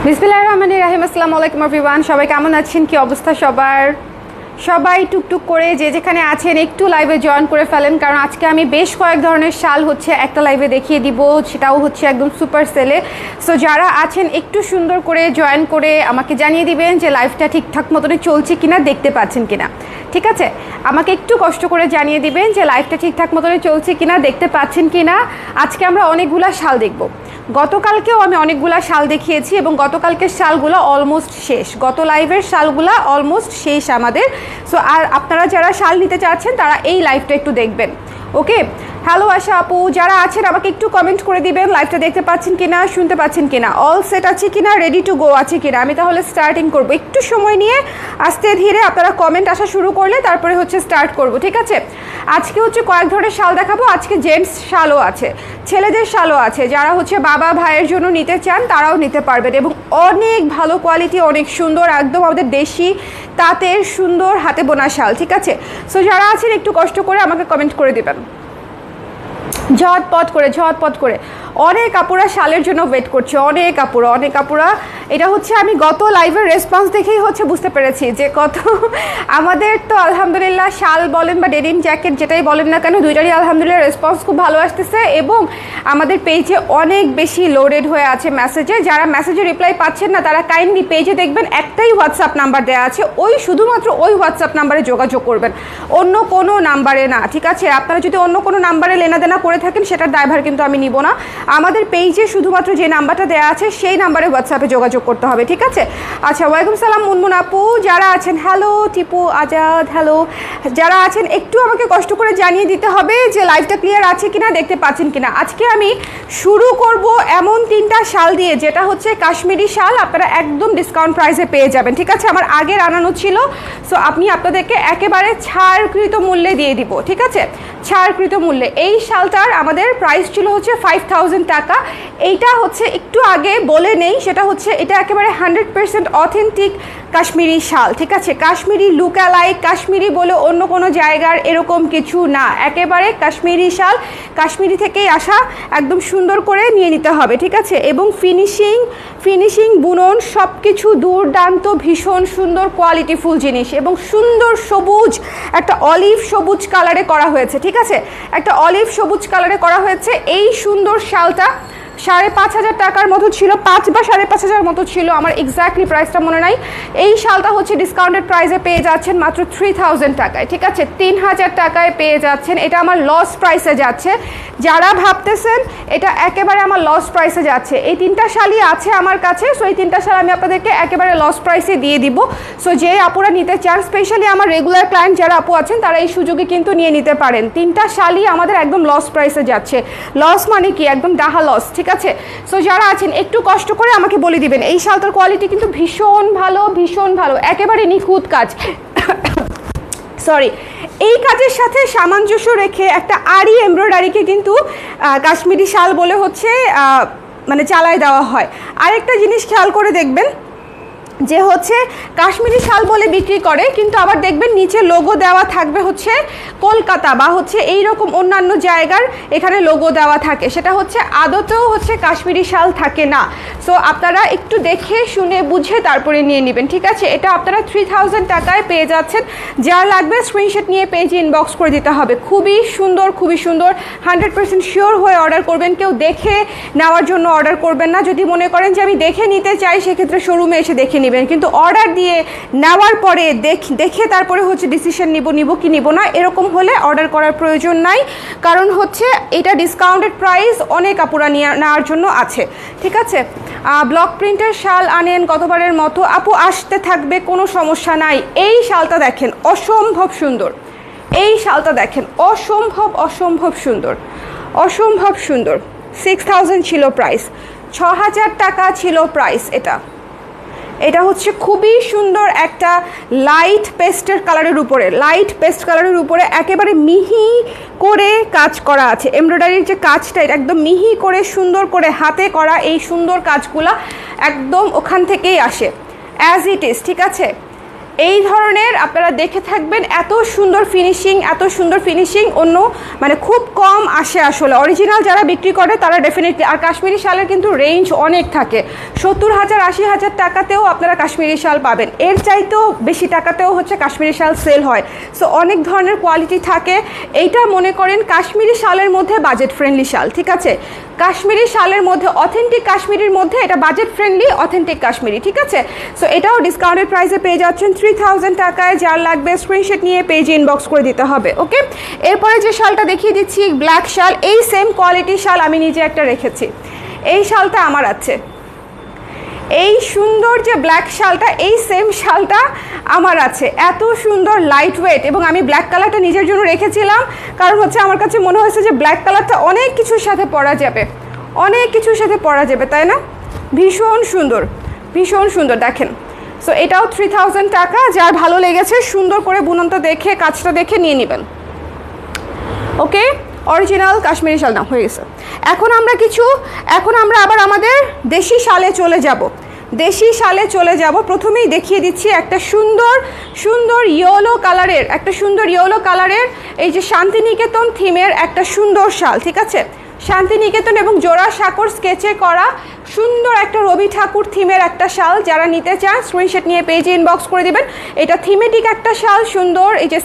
বিসমিল্লাহির রহমানির রহিম। আসসালামু আলাইকুম এভরিওয়ান। সবাই কেমন আছেন? কি অবস্থা সবার? সবাই টুকটুক করে যে যেখানে আছেন একটু লাইভে জয়েন করে ফেলেন, কারণ আজকে আমি বেশ কয়েক ধরনের শাল একটা লাইভে দেখিয়ে দিব, সেটাও একদম সুপার সেলে। সো যারা আছেন একটু সুন্দর করে জয়েন করে আমাকে জানিয়ে দিবেন যে লাইভটা ঠিকঠাক মতনই চলছে কিনা, দেখতে পাচ্ছেন কিনা। ঠিক আছে, আমাকে একটু কষ্ট করে জানিয়ে দিবেন যে লাইভটা ঠিকঠাক মতনই চলছে কিনা, দেখতে পাচ্ছেন কিনা। আজকে আমরা অনেকগুলা শাল দেখব। গতকালকেও আমি অনেকগুলা শাল দেখিয়েছি এবং গতকালকের শালগুলো অলমোস্ট শেষ, গত লাইভের শালগুলা অলমোস্ট শেষ আমাদের। সো আর আপনারা যারা শাল নিতে চাচ্ছেন তারা এই লাইভটা একটু দেখবেন। ওকে, হ্যালো আশা আপু, যারা আছেন আমাকে একটু কমেন্ট করে দিবেন লাইভটা দেখতে পাচ্ছেন কিনা, শুনতে পাচ্ছেন কিনা, অল সেট আছে কিনা, রেডি টু গো আছে কিনা। আমি তাহলে স্টার্টিং করব, একটু সময় নিয়ে আস্তে ধীরে আপনারা কমেন্ট আসা শুরু করলে তারপরে স্টার্ট করব। ঠিক আছে, আজকে কয়েক ধরনের শাল দেখাবো। আজকে জেন্টস শালও আছে, ছেলেদের শালও আছে। যারা বাবা ভাইয়ের জন্য নিতে চান তারাও নিতে পারবেন এবং অনেক ভালো কোয়ালিটি, অনেক সুন্দর, একদম আমাদের দেশি তাঁতের সুন্দর হাতে বোনা শাল। ঠিক আছে, সো যারা আছেন একটু কষ্ট করে আমাকে কমেন্ট করে দেবেন ঝটপট করে। অনেক আপুরা শালের জন্য ওয়েট করছে, অনেক আপুরা। এটা আমি গত লাইভের রেসপন্স দেখেই বুঝতে পেরেছি যে কত আমাদের তো আলহামদুলিল্লাহ শাল বলেন বা ডেনিম জ্যাকেট যেটাই বলেন না কেন, দুইটারই আলহামদুলিল্লাহ রেসপন্স খুব ভালো আসতেছে এবং আমাদের পেজে অনেক বেশি লোডেড হয়ে আছে মেসেজে। যারা মেসেজে রিপ্লাই পাচ্ছেন না তারা কাইন্ডলি পেজে দেখবেন একটাই হোয়াটসঅ্যাপ নাম্বার দেওয়া আছে, শুধুমাত্র ওই হোয়াটসঅ্যাপ নাম্বারে যোগাযোগ করবেন, অন্য কোনো নাম্বারে না। ঠিক আছে, আপনারা যদি অন্য কোনো নাম্বারে লেনাদেনা করে থাকেন সেটার দায়ভার কিন্তু আমি নিব না। আমাদের পেজে শুধুমাত্র যে নাম্বারটা দেওয়া আছে সেই নাম্বারে হোয়াটসঅ্যাপে যোগাযোগ করতে হবে। ঠিক আছে, আচ্ছা, ওয়ালাইকুম সালাম মুনমুন আপু, যারা আছেন হ্যালো, টিপু আজাদ হ্যালো, যারা আছেন একটু আমাকে কষ্ট করে জানিয়ে দিতে হবে যে লাইভটা ক্লিয়ার আছে কিনা, দেখতে পাচ্ছেন কিনা। আজকে আমি শুরু করব এমন তিনটা শাল দিয়ে, যেটা কাশ্মীরি শাল, আপনারা একদম ডিসকাউন্ট প্রাইসে পেয়ে যাবেন। ঠিক আছে, আমার আগের আনানো ছিল, সো আমি আপনাদেরকে একেবারে ছাড়কৃত মূল্যে দিয়ে দিব। ঠিক আছে, ছাড়কৃত মূল্যে। এই শালটার আমাদের প্রাইস ছিল 5000 টাকা। এইটা একটু আগে বলে নেই, সেটা এটা একেবারে 100% অথেন্টিক কাশ্মীরি শাল। ঠিক আছে, কাশ্মীরি লুক অ্যালাইক, কাশ্মীরি বলে অন্য কোনো জায়গার এরকম কিছু না, একেবারে কাশ্মীরি শাল, কাশ্মীরি থেকেই আসা, একদম সুন্দর করে নিয়ে নিতে হবে। ঠিক আছে, এবং ফিনিশিং বুনন সব কিছু দুর্দান্ত, ভীষণ সুন্দর কোয়ালিটিফুল জিনিস এবং সুন্দর সবুজ, একটা অলিভ সবুজ কালারে করা হয়েছে। ঠিক আছে, একটা অলিভ সবুজ কালারে করা হয়েছে। এই সুন্দর শালটা 5500 টাকার মতো ছিল, 5 বা 5500 মতো ছিল, আমার এক্স্যাক্টলি প্রাইসটা মনে নাই। এই শালটা ডিসকাউন্টেড প্রাইসে পেয়ে যাচ্ছেন মাত্র 3000 টাকায়। ঠিক আছে, 3000 টাকায় পেয়ে যাচ্ছেন। এটা আমার লস প্রাইসে যাচ্ছে, যারা ভাবতেছেন এটা একেবারে আমার লস প্রাইসে যাচ্ছে, এই তিনটা শালই আছে আমার কাছে। সো এই তিনটা শাল আমি আপনাদেরকে একেবারে লস প্রাইসে দিয়ে দিব। সো যে আপুরা নিতে চান, স্পেশালি আমার রেগুলার ক্লায়েন্ট যারা আপু আছেন, তারা এই সুযোগে কিন্তু নিয়ে নিতে পারেন। তিনটা শালই আমাদের একদম লস প্রাইসে যাচ্ছে। লস মানে কি? একদম ডাহা লস। ঠিক আছে, সো যারা আছেন একটু কষ্ট করে আমাকে বলে দিবেন। এই শালটার কোয়ালিটি কিন্তু ভীষণ ভালো, একেবারে নিখুঁত কাজ। সরি, এই কাজের সাথে সামঞ্জস্য রেখে একটা আরি এমব্রয়ডারিকে কিন্তু কাশ্মীরি শাল বলে মানে চালায় দেওয়া হয়। আরেকটা জিনিস খেয়াল করে দেখবেন যে কাশ্মীরি শাল বলে বিক্রি করে, কিন্তু আবার দেখবেন নিচে লোগো দেওয়া থাকবে কলকাতা বা এই রকম অন্যান্য জায়গার এখানে লোগো দেওয়া থাকে, সেটা আদতেও কাশ্মীরি শাল থাকে না। সো আপনারা একটু দেখে শুনে বুঝে তারপরে নিয়ে নেবেন। ঠিক আছে, এটা আপনারা 3000 টাকায় পেয়ে যাচ্ছেন। যা লাগবে স্ক্রিনশট নিয়ে পেজে ইনবক্স করে দিতে হবে। খুবই সুন্দর 100% শিওর হয়ে অর্ডার করবেন, কেউ দেখে নেওয়ার জন্য অর্ডার করবেন না। যদি মনে করেন যে আমি দেখে নিতে চাই, সেক্ষেত্রে শোরুমে এসে দেখে নেবেন, কিন্তু অর্ডার দিয়ে নেওয়ার পরে দেখে তারপরে ডিসিশন নিব কি নিব না, এরকম হলে অর্ডার করার প্রয়োজন নাই। কারণ এটা ডিসকাউন্টেড প্রাইস, অনেক আপুরা নেওয়ার জন্য আছে। ঠিক আছে, ব্লক প্রিন্টের শাল আনেন গতবারের মতো, আপু আসতে থাকবে, কোনো সমস্যা নাই। এই শালটা দেখেন, অসম্ভব সুন্দর। এই শালটা দেখেন, অসম্ভব সুন্দর। 6000 ছিল প্রাইস, 6000 টাকা ছিল প্রাইস। এটা খুবই সুন্দর একটা লাইট পেস্ট কালারের উপরে একেবারে মিহি করে কাজ করা আছে। এমব্রয়ডারির যে কাজটা, এটা একদম মিহি করে সুন্দর করে হাতে করা। এই সুন্দর কাজগুলা একদম ওখান থেকেই আসে, অ্যাজ ইট ইজ। ঠিক আছে, এই ধরনের আপনারা দেখে থাকবেন, এত সুন্দর ফিনিশিং অন্য মানে খুব কম আসে আসলে। অরিজিনাল যারা বিক্রি করে তারা ডেফিনেটলি, আর কাশ্মীরি শালের কিন্তু রেঞ্জ অনেক থাকে, 70,000 80,000 টাকাতেও আপনারা কাশ্মীরি শাল পাবেন, এর চাইতেও বেশি টাকাতেও হচ্ছে কাশ্মীরি শাল সেল হয়। সো অনেক ধরনের কোয়ালিটি থাকে। এইটা মনে করেন কাশ্মীরি শালের মধ্যে বাজেট ফ্রেন্ডলি শাল, ঠিক আছে, কাশ্মীরি শালের মধ্যে অথেন্টিক কাশ্মীরির মধ্যে এটা বাজেট ফ্রেন্ডলি অথেন্টিক কাশ্মীরি, ঠিক আছে। সো এটাও ডিসকাউন্টেড প্রাইসে পেয়ে যাচ্ছেন 3000 টাকায়। যার লাগবে স্ক্রিনশট নিয়ে পেজে ইনবক্স করে দিতে হবে, ওকে। এরপরে যে শালটা দেখিয়ে দিচ্ছি ব্ল্যাক শাল, এই সেম কোয়ালিটির শাল আমি নিজে একটা রেখেছি, এই শালটা আমার আছে, এই সুন্দর যে ব্ল্যাক শালটা, এই সেম শালটা আমার আছে, এত সুন্দর লাইট ওয়েট। এবং আমি ব্ল্যাক কালারটা নিজের জন্য রেখেছিলাম কারণ হচ্ছে আমার কাছে মনে হয়েছে যে ব্ল্যাক কালারটা অনেক কিছুর সাথে পরা যাবে, তাই না? ভীষণ সুন্দর দেখেন। সো এটাও 3000 টাকা। যার ভালো লেগেছে সুন্দর করে বুননটা দেখে কাজটা দেখে নিয়ে নেবেন, ওকে। অরিজিনাল কাশ্মীরি শাল না হয়ে গেছে। এখন আমরা আবার আমাদের দেশি শালে চলে যাব। প্রথমেই দেখিয়ে দিচ্ছি একটা সুন্দর ইয়েলো কালারের এই যে শান্তিনিকেতন থিমের একটা সুন্দর শাল, ঠিক আছে, শান্তিনিকেতন এবং জোড়া সাঁকোর স্কেচে করা সুন্দর একটা রবি ঠাকুর থিমের একটা শাল। যারা নিতে চান স্ক্রিনশট নিয়ে পেজে ইনবক্স করে দিবেন। এটা থিমেটিক একটা শাল, সুন্দর এই যে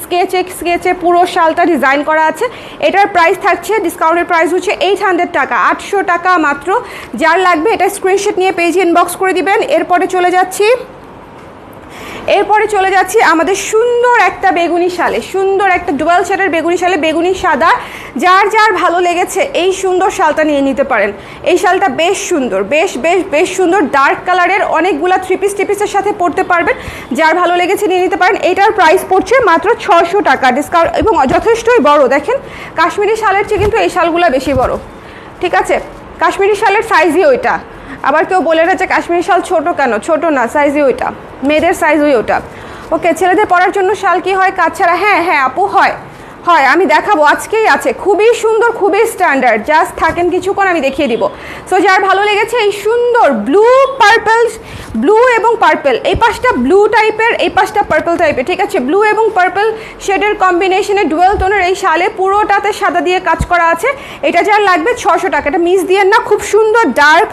স্কেচে পুরো শালটা ডিজাইন করা আছে। এটার প্রাইস থাকছে, ডিসকাউন্টের প্রাইস হচ্ছে 800 টাকা, 800 টাকা মাত্র। যার লাগবে এটা স্ক্রিনশট নিয়ে পেজে ইনবক্স করে দিবেন। এরপরে চলে যাচ্ছি আমাদের সুন্দর একটা বেগুনি শালে, সুন্দর একটা ডুয়াল শেডের বেগুনি শালে, বেগুনি সাদা। যার ভালো লেগেছে এই সুন্দর শালটা নিয়ে নিতে পারেন। এই শালটা বেশ সুন্দর, বেশ সুন্দর, ডার্ক কালারের, অনেকগুলা থ্রি পিসের সাথে পরতে পারবেন। যার ভালো লেগেছে নিয়ে নিতে পারেন। এটার প্রাইস পড়ছে মাত্র 600 টাকা ডিসকাউন্ট, এবং যথেষ্টই বড়। দেখেন কাশ্মীরি শালের চেয়ে কিন্তু এই শালগুলো বেশি বড়, ঠিক আছে। কাশ্মীরি শালের সাইজই ওইটা। আবার কেউ বলে না যে কাশ্মীরি শাল ছোট কেন, ছোট না, সাইজই ওইটা, মেয়েদের সাইজই ওটা, ওকে। ছেলেদের পরার জন্য শাল কি হয় কাজ ছাড়া? হ্যাঁ আপু, হয়, আমি দেখাবো, আজকেই আছে, খুবই সুন্দর, খুবই স্ট্যান্ডার্ড। জাস্ট থাকেন কিছুক্ষণ, আমি দেখিয়ে দিব। সো যার ভালো লেগেছে এই সুন্দর ব্লু এবং পার্পল, এই পাশটা ব্লু টাইপের, এই পাশটা পার্পল টাইপের, ঠিক আছে, ব্লু এবং পার্পল শেডের কম্বিনেশনে ডুয়েল টোনের এই শালে পুরোটাতে সাদা দিয়ে কাজ করা আছে। এটা যার লাগবে 600 টাকা। এটা মিস দিয়েন না, খুব সুন্দর, ডার্ক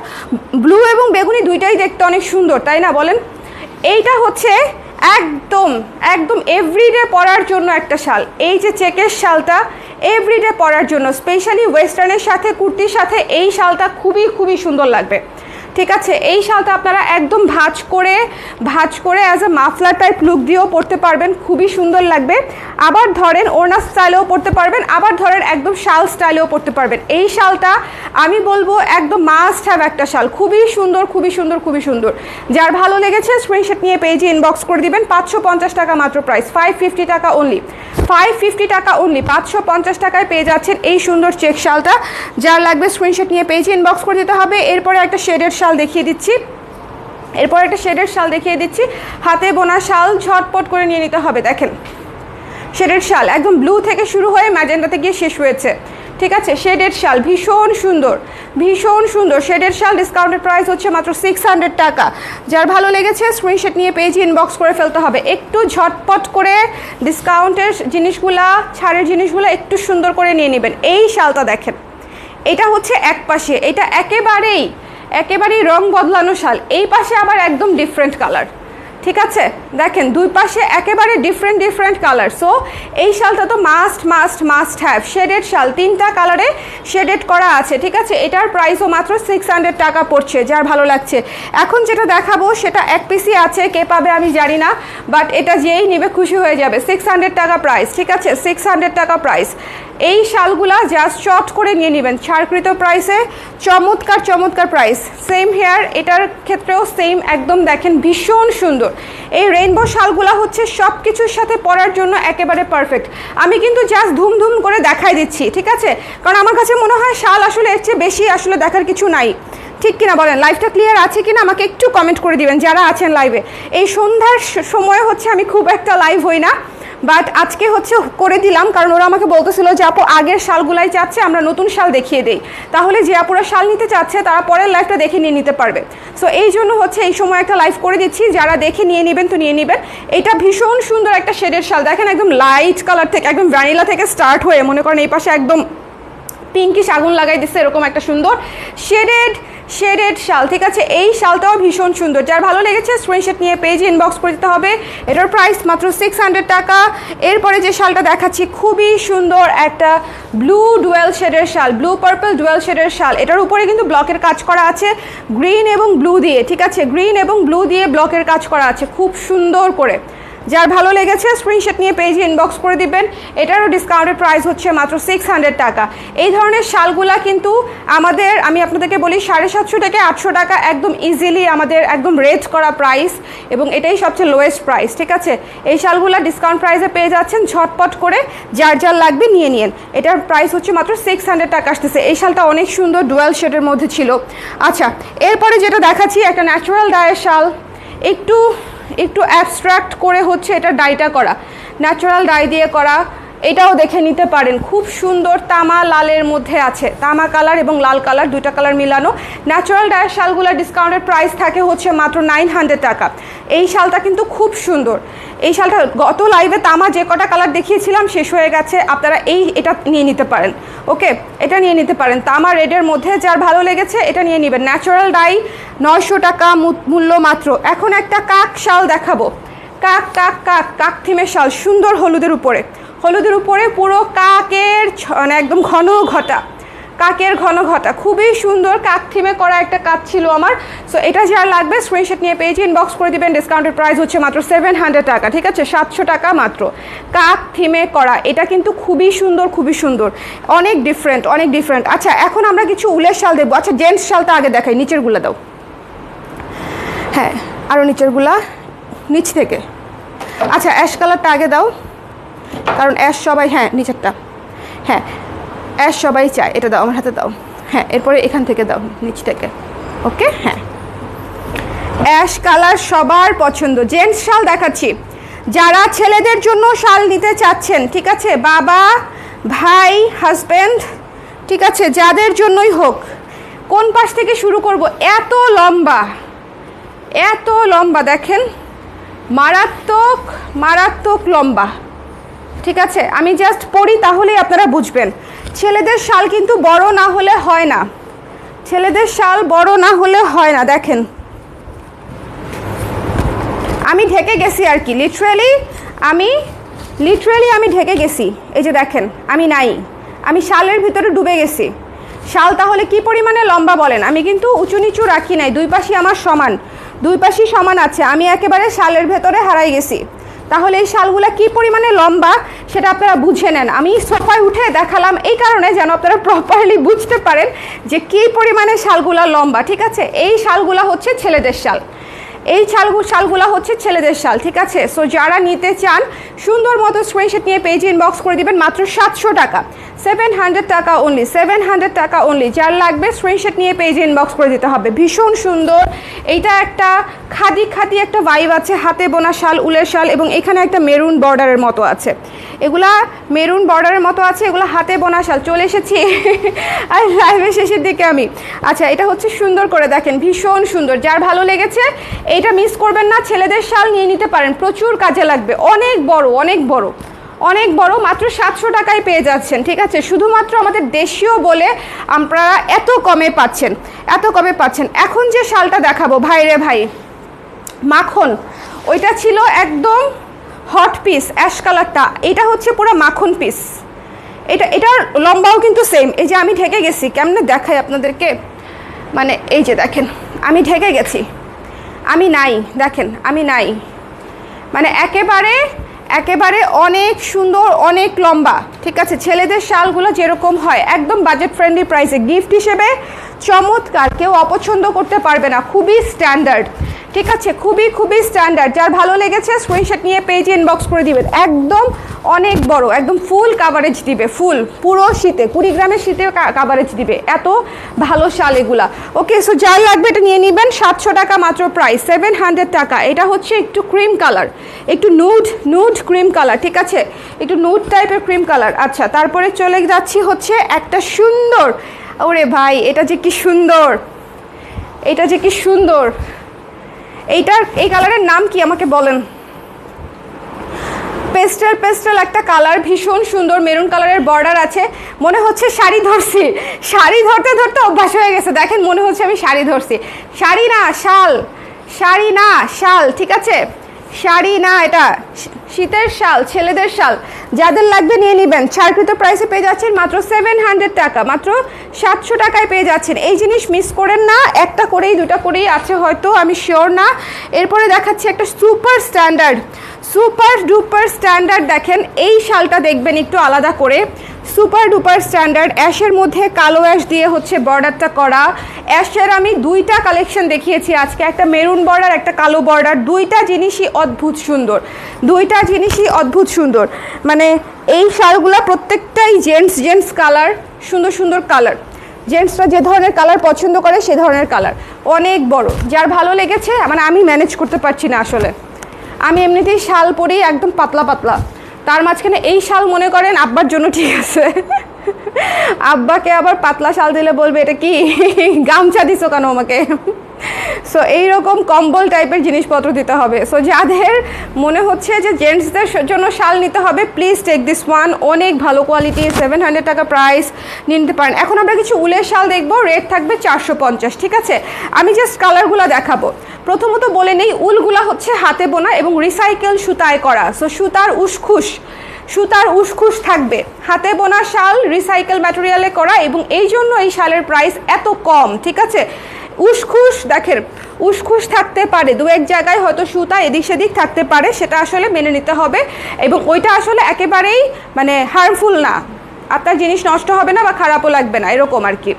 ব্লু এবং বেগুনি দুইটাই দেখতে অনেক সুন্দর, তাই না বলেন? এইটা হচ্ছে একদম এভরিডে পরার জন্য একটা শাল। এই যে চেকের শালটা এভরিডে পরার জন্য, স্পেশালি ওয়েস্টার্নের সাথে, কুর্তির সাথে এই শালটা খুবই সুন্দর লাগবে, ঠিক আছে। এই শালটা আপনারা একদম ভাঁজ করে as a muffler type look দিয়েও পরতে পারবেন, খুবই সুন্দর লাগবে। আবার ধরেন ওড়না স্টাইলেও পরতে পারবেন, আবার ধরেন একদম শাল স্টাইলেও পরতে পারবেন। এই শালটা আমি বলবো একদম মাস্ট হ্যাভ একটা শাল, খুবই সুন্দর। যার ভালো লেগেছে স্ক্রিনশট নিয়ে পেজে ইনবক্স করে দিবেন। 550 টাকা মাত্র প্রাইস, 550 টাকা অনলি, 550 টাকায় পেয়ে যাচ্ছেন এই সুন্দর চেক শালটা। যার লাগবে স্ক্রিনশট নিয়ে পেজে ইনবক্স করে দিতে হবে। এরপরে একটা শেডের শাল দেখিয়ে দিচ্ছি, হাতে বোনা শাল, ঝটপট করে নিয়ে নিতে হবে। দেখেন শেডের শাল একদম ব্লু থেকে শুরু হয়ে ম্যাজেন্ডাতে গিয়ে শেষ হয়েছে, ঠিক আছে। শেডের শাল ভীষণ সুন্দর শেডের শাল। ডিসকাউন্টেড প্রাইস হচ্ছে মাত্র 600 টাকা। যার ভালো লেগেছে স্ক্রিনশট নিয়ে পেজে ইনবক্স করে ফেলতে হবে। একটু ঝটপট করে ডিসকাউন্টের জিনিসগুলা, ছাড়ের জিনিসগুলো একটু সুন্দর করে নিয়ে নেবেন। এই শালটা দেখেন, এটা হচ্ছে এক পাশে, এটা একেবারেই রং বদলানো শাল, এই পাশে আবার একদম ডিফারেন্ট কালার, ঠিক আছে। দেখেন দুই পাশে একেবারে ডিফারেন্ট কালার। সো এই শালটা তো মাস্ট হ্যাভ। শেডেড শাল, 3টা কালারে শেডেড করা আছে, ঠিক আছে। এটার প্রাইসও মাত্র 600 টাকা পড়ছে। যার ভালো লাগছে, এখন যেটা দেখাবো সেটা এক পিসই আছে, কে পাবে আমি জানি না, বাট এটা যেই নেবে খুশি হয়ে যাবে। 600 টাকা প্রাইস, ঠিক আছে, 600 টাকা প্রাইস। এই শালগুলা জাস্ট শর্ট করে নিয়ে নেবেন ছাড়কৃত প্রাইসে, চমৎকার প্রাইস। সেম হেয়ার, এটার ক্ষেত্রেও সেম একদম। দেখেন ভীষণ সুন্দর এই রেইনবো শালগুলা হচ্ছে সব কিছুর সাথে পরার জন্য একেবারে পারফেক্ট। আমি কিন্তু জাস্ট ধুম করে দেখাই দিচ্ছি, ঠিক আছে, কারণ আমার কাছে মনে হয় শাল আসলে এর চেয়ে বেশি আসলে দেখার কিছু নাই, ঠিক কিনা বলেন? লাইভটা ক্লিয়ার আছে কিনা আমাকে একটু কমেন্ট করে দিবেন যারা আছেন লাইভে। এই সন্ধ্যার সময় হচ্ছে আমি খুব একটা লাইভ হই না, বাট আজকে হচ্ছে করে দিলাম, কারণ ওরা আমাকে বলতেছিল যে আপু আগের শালগুলাই চাচ্ছে, আমরা নতুন শাল দেখিয়ে দেই, তাহলে যে আপুরা শাল নিতে চাচ্ছে তারা পরের লাইফটা দেখে নিয়ে নিতে পারবে। সো এই জন্য হচ্ছে এই সময় একটা লাইভ করে দিচ্ছি, যারা দেখে নিয়ে নেবেন তো নিয়ে নেবেন। এটা ভীষণ সুন্দর একটা শেডের শাল, দেখেন একদম লাইট কালার থেকে, একদম ভ্যানিলা থেকে স্টার্ট হয়ে মনে করেন এই পাশে একদম পিঙ্কিশ আগুন লাগাই দিচ্ছে, এরকম একটা সুন্দর শেডেড শাল, ঠিক আছে। এই শালটাও ভীষণ সুন্দর, যার ভালো লেগেছে স্ক্রিনশট নিয়ে পেজে ইনবক্স করে দিতে হবে। এটার প্রাইস মাত্র 600 টাকা। এরপরে যে শালটা দেখাচ্ছি খুবই সুন্দর একটা ব্লু ডুয়েল শেডের শাল, ব্লু পার্পল ডুয়েল শেডের শাল। এটার উপরে কিন্তু ব্লকের কাজ করা আছে গ্রিন এবং ব্লু দিয়ে, ঠিক আছে, গ্রিন এবং ব্লু দিয়ে ব্লকের কাজ করা আছে খুব সুন্দর করে। যার ভালো লেগেছে স্ক্রিনশট নিয়ে পেজে ইনবক্স করে দিবেন। এটারও ডিসকাউন্টের প্রাইস হচ্ছে মাত্র 600 টাকা। এই ধরনের শালগুলা কিন্তু আমাদের, আমি আপনাদেরকে বলি 750 থেকে 800 টাকা একদম ইজিলি আমাদের একদম রেট করা প্রাইস, এবং এটাই সবচেয়ে লোয়েস্ট প্রাইস, ঠিক আছে। এই শালগুলা ডিসকাউন্ট প্রাইসে পেয়ে যাচ্ছেন, ঝটপট করে যার যার লাগবে নিয়ে নিন। এটার প্রাইস হচ্ছে মাত্র 600 টাকা আসতেছে। এই শালটা অনেক সুন্দর ডুয়েল শেডের মধ্যে ছিল। আচ্ছা, এরপরে যেটা দেখাচ্ছি একটা ন্যাচারাল ডায়ের শাল, একটু অ্যাবস্ট্রাক্ট করে হচ্ছে এটা ডাইটা করা, ন্যাচারাল ডাই দিয়ে করা, এটাও দেখে নিতে পারেন। খুব সুন্দর তামা লালের মধ্যে আছে, তামা কালার এবং লাল কালার দুইটা কালার মিলানো। ন্যাচারাল ডায়ের শালগুলোর ডিসকাউন্টের প্রাইস থাকে হচ্ছে মাত্র 900 টাকা। এই শালটা কিন্তু খুব সুন্দর। এই শালটা গত লাইভে তামা যে কটা কালার দেখিয়েছিলাম শেষ হয়ে গেছে, আপনারা এটা নিয়ে নিতে পারেন। ওকে, এটা নিয়ে নিতে পারেন, তামা রেডের মধ্যে যার ভালো লেগেছে এটা নিয়ে নেবেন। ন্যাচারাল ডাই 900 টাকা মূল্য মাত্র। এখন একটা কাক শাল দেখাবো, কাক থিমের শাল, সুন্দর হলুদের উপরে পুরো কাকের মানে একদম কাকের ঘন ঘটা, খুবই সুন্দর কাক থিমে করা একটা কাজ ছিল আমার। সো এটা যার লাগবে স্ক্রিনশট নিয়ে পেজে ইনবক্স করে দিবেন। ডিসকাউন্টের প্রাইস হচ্ছে মাত্র 700 টাকা, ঠিক আছে, 700 টাকা মাত্র। কাক থিমে করা, এটা কিন্তু খুবই সুন্দর, অনেক ডিফারেন্ট। আচ্ছা, এখন আমরা কিছু উলের শাল দেবো। আচ্ছা, জেন্টস শালটা আগে দেখাই, নিচেরগুলো দাও। হ্যাঁ, আরও নিচেরগুলা নিচ থেকে। আচ্ছা, অ্যাশ কালারটা আগে দাও, কারণ অ্যাশ সবাই, হ্যাঁ নিচেরটা, হ্যাঁ অ্যাশ সবাই চায়, এটা দাও আমার হাতে দাও। হ্যাঁ, এরপরে এখান থেকে দাও, নিচ থেকে। ওকে, হ্যাঁ, অ্যাশ কালার সবার পছন্দ। জেন্টস শাল দেখাচ্ছি, যারা ছেলেদের জন্য শাল নিতে চাচ্ছেন, ঠিক আছে, বাবা ভাই হাজব্যান্ড, ঠিক আছে, যাদের জন্যই হোক। কোন পাশ থেকে শুরু করব? এত লম্বা দেখেন, মারাত্মক লম্বা, ঠিক আছে। আমি জাস্ট পড়ি তাহলেই আপনারা বুঝবেন। ছেলেদের শাল কিন্তু বড় না হলে হয় না, দেখেন আমি ঢেকে গেছি আর কি, লিটারেলি আমি ঢেকে গেছি। এই যে দেখেন, আমি শালের ভিতরে ডুবে গেছি। শাল তাহলে কি পরিমাণে লম্বা বলেন? আমি কিন্তু উঁচু নিচু রাখি নাই, দুই পাশই আমার সমান, দুই পাশই সমান আছে। আমি একেবারে শালের ভেতরে হারাই গেছি। তাহলে এই শালগুলো কি পরিমাণে লম্বা সেটা আপনারা বুঝে নেন। আমি সোফায় উঠে দেখালাম এই কারণে যেন আপনারা প্রপারলি বুঝতে পারেন যে কি পরিমাণে শালগুলো লম্বা, ঠিক আছে। এই শালগুলো হচ্ছে ছেলেদের শাল, শালগুলো হচ্ছে ছেলেদের শাল, ঠিক আছে। সো যারা নিতে চান সুন্দর মতো স্ক্রিনশট নিয়ে পেজে ইনবক্স করে দিবেন। মাত্র 700 টাকা, 700 টাকা অনলি, 700 টাকা অনলি। যার লাগবে স্ক্রিনশট নিয়ে পেজে ইনবক্স করে দিতে হবে। ভীষণ সুন্দর, এইটা একটা খাদি একটা ভাইব আছে, হাতে বোনা শাল, উলের শাল, এবং এখানে একটা মেরুন বর্ডারের মতো আছে, এগুলা মেরুন বর্ডারের মতো আছে, এগুলো হাতে বোনা শাল। চলে এসেছি আর লাইভের শেষের দিকে আমি। আচ্ছা, এটা হচ্ছে সুন্দর করে দেখেন, ভীষণ সুন্দর। যার ভালো লেগেছে এইটা মিস করবেন না, ছেলেদের শাল নিয়ে নিতে পারেন, প্রচুর কাজে লাগবে। অনেক বড়, মাত্র 700 টাকায় পেয়ে যাচ্ছেন, ঠিক আছে। শুধুমাত্র আমাদের দেশীয় বলে আপনারা এত কমে পাচ্ছেন। এখন যে শালটা দেখাবো, ভাই রে ভাই, মাখন, ওইটা ছিল একদম হট পিস অ্যাশ কালারটা, এটা হচ্ছে পুরো মাখন পিস। এটার লম্বাও কিন্তু সেম। এই যে আমি ঢেকে গেছি, কেমনে দেখাই আপনাদেরকে, মানে এই যে দেখেন আমি ঢেকে গেছি, আমি নাই, দেখেন আমি নাই, মানে একেবারে অনেক সুন্দর, অনেক লম্বা, ঠিক আছে। ছেলেদের শালগুলো যেরকম হয় একদম বাজেট ফ্রেন্ডলি প্রাইসে, গিফট হিসেবে চমৎকার, কেউ অপছন্দ করতে পারবে না, খুবই স্ট্যান্ডার্ড, ঠিক আছে, খুবই খুবই স্ট্যান্ডার্ড। যার ভালো লেগেছে স্ক্রিনশট নিয়ে পেজে ইনবক্স করে দিবেন। একদম অনেক বড়, একদম ফুল কাভারেজ দিবে, ফুল পুরো শীতে 20 গ্রামের শীতে কাভারেজ দিবে, এত ভালো শাল এগুলা। ওকে, সো যার লাগবে এটা নিয়ে নেবেন। 700 টাকা মাত্র প্রাইস, 700 টাকা। এটা হচ্ছে একটু ক্রিম কালার, একটু নুড ক্রিম কালার, ঠিক আছে, একটু নুড টাইপের ক্রিম কালার। আচ্ছা, তারপরে চলে যাচ্ছি হচ্ছে একটা সুন্দর, ওরে ভাই এটা যে কি সুন্দর, এটা যে কি সুন্দর। এইটার এই কালারের নাম কি আমাকে বলেন? পেস্টেল একটা কালার, ভীষণ সুন্দর, মেরুন কালারের বর্ডার আছে। মনে হচ্ছে শাড়ি ধরছি, শাড়ি ধরতে ধরতে অভ্যাস হয়ে গেছে। দেখেন মনে হচ্ছে আমি শাড়ি ধরছি। শাড়ি না শাল, শাড়ি না শাল, ঠিক আছে, শাড়ি না, এটা শীতের শাল, ছেলেদের শাল। যাদের লাগবে নিয়ে নেবেন। ছাড়কৃত প্রাইসে পেয়ে যাচ্ছেন মাত্র 700 টাকা, মাত্র 700 টাকায় পেয়ে যাচ্ছেন। এই জিনিস মিস করেন না, একটা করেই দুটা করেই আছে হয়তো, আমি শিওর না। এরপরে দেখাচ্ছি একটা সুপার ডুপার স্ট্যান্ডার্ড। দেখেন এই শালটা দেখবেন একটু আলাদা করে, সুপার ডুপার স্ট্যান্ডার্ড। অ্যাশের মধ্যে কালো অ্যাশ দিয়ে হচ্ছে বর্ডারটা করা। অ্যাশের আমি দুইটা কালেকশন দেখিয়েছি আজকে, একটা মেরুন বর্ডার, একটা কালো বর্ডার। দুইটা জিনিসই অদ্ভুত সুন্দর, দুইটা জিনিসই অদ্ভুত সুন্দর। মানে এই শালগুলো প্রত্যেকটাই জেন্টস কালার, সুন্দর সুন্দর কালার। জেন্টসরা যে ধরনের কালার পছন্দ করে সে ধরনের কালার, অনেক বড়। যার ভালো লেগেছে, মানে আমি ম্যানেজ করতে পারছি না আসলে, আমি এমনিতেই শাল পরি একদম পাতলা পাতলা, তার মাঝখানে এই শাল মনে করেন আব্বার জন্য ঠিক আছে। আব্বাকে আবার পাতলা শাল দিলে বলবে এটা কি গামছা দিছো কেন আমাকে। সো এইরকম কম্বল টাইপের জিনিসপত্র দিতে হবে। সো যাদের মনে হচ্ছে যে জেন্টসদের জন্য শাল নিতে হবে, প্লিজ টেক দিস ওয়ান, অনেক ভালো কোয়ালিটি, 700 টাকা প্রাইস, নিতে পারেন। এখন আমরা কিছু উলের শাল দেখবো, রেট থাকবে 450, ঠিক আছে। আমি জাস্ট কালারগুলো দেখাবো। প্রথমত বলে নেই, উলগুলা হচ্ছে হাতে বোনা এবং রিসাইকেল সুতায় করা। সো সুতার উসখুস থাকবে, হাতে বোনা শাল, রিসাইকেল ম্যাটেরিয়ালে করা, এবং এই জন্য এই শালের প্রাইস এত কম, ঠিক আছে। উসখুস দেখেন, উসখুস থাকতে পারে, দু এক জায়গায় হয়তো সুতা এদিক সেদিক থাকতে পারে, সেটা আসলে মেনে নিতে হবে। এবং ওইটা আসলে একেবারেই মানে হার্মফুল না, আপনার জিনিস নষ্ট হবে না বা খারাপও লাগবে না, এরকম আর কি।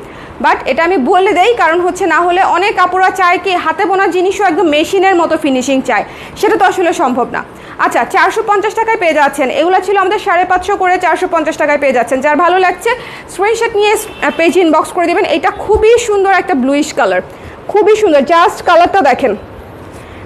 বাট এটা আমি বলে দেই, কারণ হচ্ছে না হলে অনেক কাপড়া চায় কি হাতে বোনা জিনিসও একদম মেশিনের মতো ফিনিশিং চায়, সেটা তো আসলে সম্ভব না। আচ্ছা, 450 টাকায় পেয়ে যাচ্ছেন। এগুলো ছিল আমাদের 550 করে, 450 টাকায় পেয়ে যাচ্ছেন। যার ভালো লাগছে স্ক্রিনশট নিয়ে পেজ ইনবক্স করে দেবেন। এটা খুবই সুন্দর একটা ব্লুইশ কালার, খুবই সুন্দর, জাস্ট কালারটা দেখেন।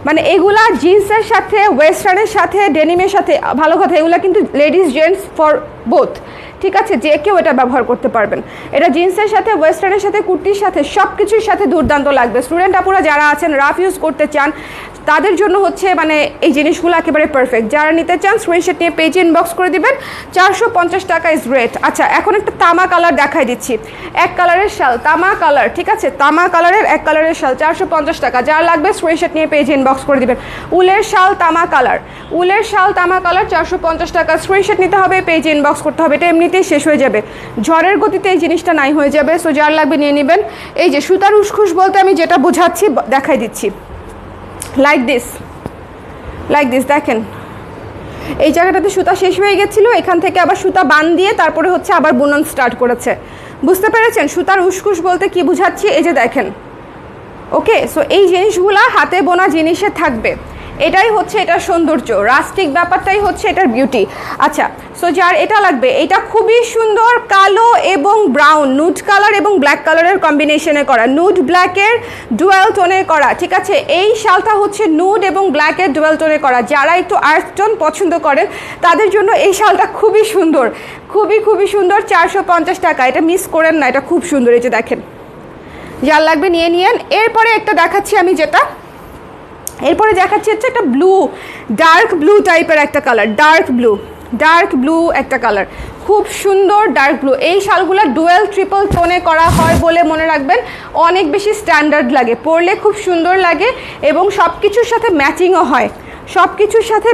মানে এগুলা জিন্সের সাথে, ওয়েস্টার্নের সাথে, ডেনিমের সাথে, ভালো কথা এগুলা কিন্তু লেডিস জেন্টস ফর বোথ, ঠিক আছে, যে কেউ এটা ব্যবহার করতে পারবেন। এটা জিন্সের সাথে, ওয়েস্টার্নের সাথে, কুর্তির সাথে, সব কিছুর সাথে দুর্দান্ত লাগবে। স্টুডেন্ট আপুরা যারা আছেন, রাফ ইউজ করতে চান, তাদের জন্য হচ্ছে মানে এই জিনিসগুলো একেবারে পারফেক্ট। যারা নিতে চান স্ক্রিনশট নিয়ে পেজে ইনবক্স করে দিবেন। 450 টাকা ইজ রেট। আচ্ছা, এখন একটা তামা কালার দেখাই দিচ্ছি, এক কালারের শাল, তামা কালার, ঠিক আছে, তামা কালারের এক কালারের শাল, 450 টাকা। যার লাগবে স্ক্রিনশট নিয়ে পেজে ইনবক্স করে দিবেন। উলের শাল তামা কালার, উলের শাল তামা কালার, 450 টাকা। স্ক্রিনশট নিতে হবে, পেজে ইনবক্স করতে হবে। এটা এমনিতেই শেষ হয়ে যাবে, ঝড়ের গতিতে এই জিনিসটা নাই হয়ে যাবে। সো যার লাগবে নিয়ে নেবেন। এই যে সুতার উসখুস বলতে আমি যেটা বোঝাচ্ছি দেখাই দিচ্ছি, লাইক দিস দেখেন, এই জায়গাটাতে সুতা শেষ হয়ে গেছিল, এখান থেকে আবার সুতা বান দিয়ে তারপরে হচ্ছে আবার বুনন স্টার্ট করেছে। বুঝতে পেরেছেন সুতার উসখুস বলতে কি বুঝাচ্ছি? এই যে দেখেন। ওকে, সো এই জিনিসগুলা হাতে বোনা জিনিসে থাকবে, এটাই হচ্ছে এটার সৌন্দর্য, রাস্টিক ব্যাপারটাই হচ্ছে এটার বিউটি। আচ্ছা, সো যার এটা লাগবে, এটা খুবই সুন্দর, কালো এবং ব্রাউন, নুড কালার এবং ব্ল্যাক কালারের কম্বিনেশনে করা, নুড ব্ল্যাকের ডুয়েল টোনে করা, ঠিক আছে। এই শালটা হচ্ছে নুড এবং ব্ল্যাকের ডুয়েল টোনে করা। যারা একটু আর্থ টোন পছন্দ করেন তাদের জন্য এই শালটা খুবই সুন্দর, খুবই সুন্দর। 450 টাকা, এটা মিস করেন না, এটা খুব সুন্দর। এই যে দেখেন, যার লাগবে নিয়ে নিয়েন। এরপরে একটা দেখাচ্ছি আমি, যেটা এরপরে দেখাচ্ছি হচ্ছে একটা ব্লু, ডার্ক ব্লু টাইপের একটা কালার, ডার্ক ব্লু একটা কালার, খুব সুন্দর ডার্ক ব্লু। এই শালগুলো ডুয়েল ট্রিপল টোনে করা হয় বলে মনে রাখবেন, অনেক বেশি স্ট্যান্ডার্ড লাগে, পরলে খুব সুন্দর লাগে এবং সব কিছুর সাথে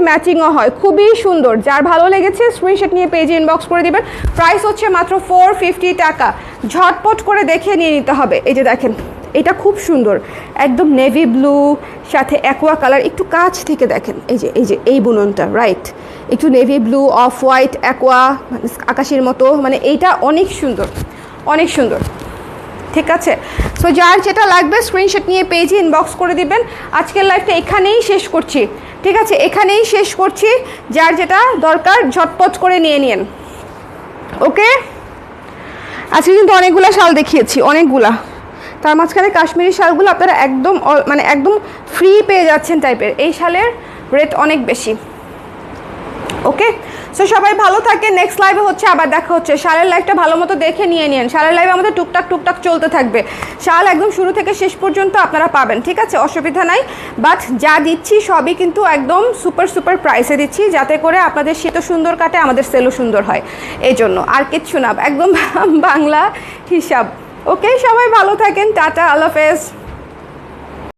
ম্যাচিংও হয়, খুবই সুন্দর। যার ভালো লেগেছে স্ক্রিনশট নিয়ে পেজে ইনবক্স করে দিবেন। প্রাইস হচ্ছে মাত্র 450 টাকা। ঝটপট করে দেখে নিয়ে নিতে হবে। এই যে দেখেন, এটা খুব সুন্দর, একদম নেভি ব্লু সাথে অ্যাকোয়া কালার, একটু কাছ থেকে দেখেন, এই যে এই বুননটা, রাইট, একটু navy blue, off white, aqua, আকাশের মতো, মানে এইটা অনেক সুন্দর, ঠিক আছে। সো যার যেটা লাগবে স্ক্রিনশট নিয়ে পেজে ইনবক্স করে দিবেন। আজকের লাইভটা এখানেই শেষ করছি, ঠিক আছে, এখানেই শেষ করছি। যার যেটা দরকার ঝটপট করে নিয়ে নিন, ওকে। আজকে কিন্তু অনেকগুলা শাল দেখিয়েছি, অনেকগুলা, তার মাঝখানে কাশ্মীরি শালগুলো আপনারা একদম মানে একদম ফ্রি পেয়ে যাচ্ছেন টাইপের। এই শালের রেট অনেক বেশি, ওকে। সো সবাই ভালো থাকে, নেক্সট লাইভে হচ্ছে আবার দেখা হচ্ছে। শালের লাইভটা ভালো মতো দেখে নিয়ে নিন, শালের লাইভে আমাদের টুকটাক চলতে থাকবে। শাল একদম শুরু থেকে শেষ পর্যন্ত আপনারা পাবেন, ঠিক আছে, অসুবিধা নাই। বাট যা দিচ্ছি সবই কিন্তু একদম সুপার প্রাইসে দিচ্ছি, যাতে করে আপনাদের শীতও সুন্দর কাটে, আমাদের সেলও সুন্দর হয়, এই জন্য আর কিচ্ছু না, একদম বাংলা হিসাব। ওকে, সবাই ভালো থাকেন, টাটা, আল্লাহ হাফেজ।